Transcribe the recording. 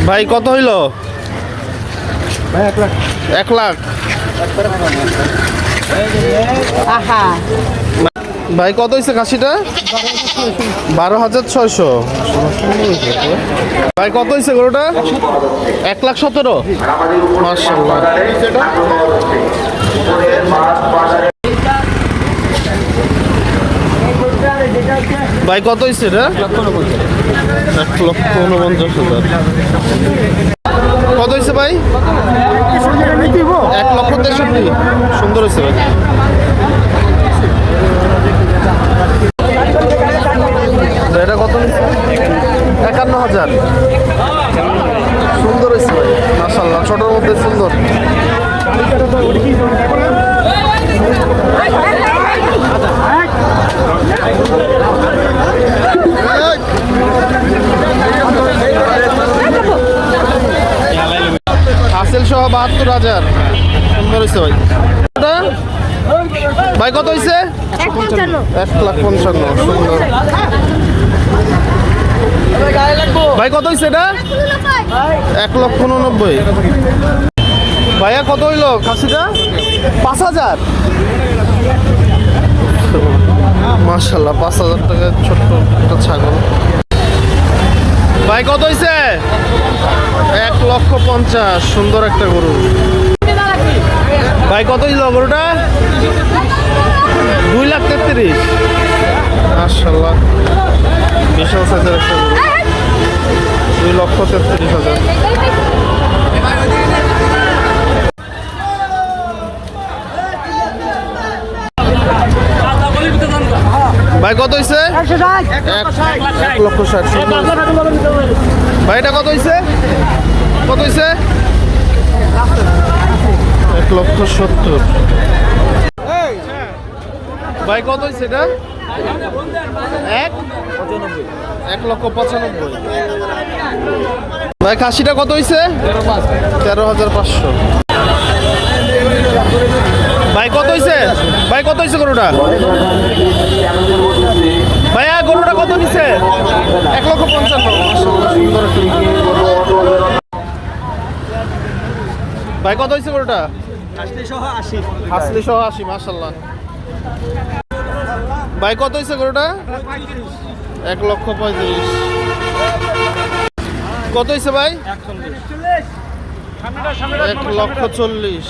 ভাই কত হইল? 1 লাখ। ভাই কত হয়েছে খাসিটা? 12,600। ভাই কত হয়েছে গরুটা? 1,17,000। মাশাআল্লাহ। ভাই কত হয়েছে এটা? 1,49,000। কত হয়েছে ভাই? 1,63,000। সুন্দর হয়েছে ভাই। এটা কত হয়েছে? 51,000। সুন্দর হয়েছে ভাই, মাশাআল্লাহ। ছোটোর মধ্যে সুন্দর। হাসিল সহ 72,000। সুন্দর হয়েছে ভাই। ভাই কত হয়েছে? 1,55,000। সুন্দর। ভাই কত হয়েছে এটা? 1,89,000। ভাইয়া কত হইলো খাসিটা? 5,000। মাশাআল্লাহ, 5,000 টাকা ছোট্ট একটা ছাগল। ভাই কত হয়েছে? 1,50,000। সুন্দর একটা গরু। ভাই কত হইলো গরুটা? 2,33,000। মাশাআল্লাহ, বিশাল সাইজের একটা গরু। 2,33,000। ভাই কত হয়েছে? 1,60,000। ভাই এটা কত হয়েছে? কত হয়েছে? 1,70,000। ভাই কত হয়েছে এটা? 1,95,000। ভাই খাসিটা কত হয়েছে? 13,500। ভাই কত হয়েছে? ভাই কত হয়েছে গরুটা? ভাইয়া গরুটা কত নিচ্ছে? 1,55,000। ভাই কত হয়েছে গরুটা? হাসলি সহ 80। মাশাআল্লাহ। ভাই কত হয়েছে গরুটা? 1,35,000। কত হয়েছে ভাই? 1,40,000।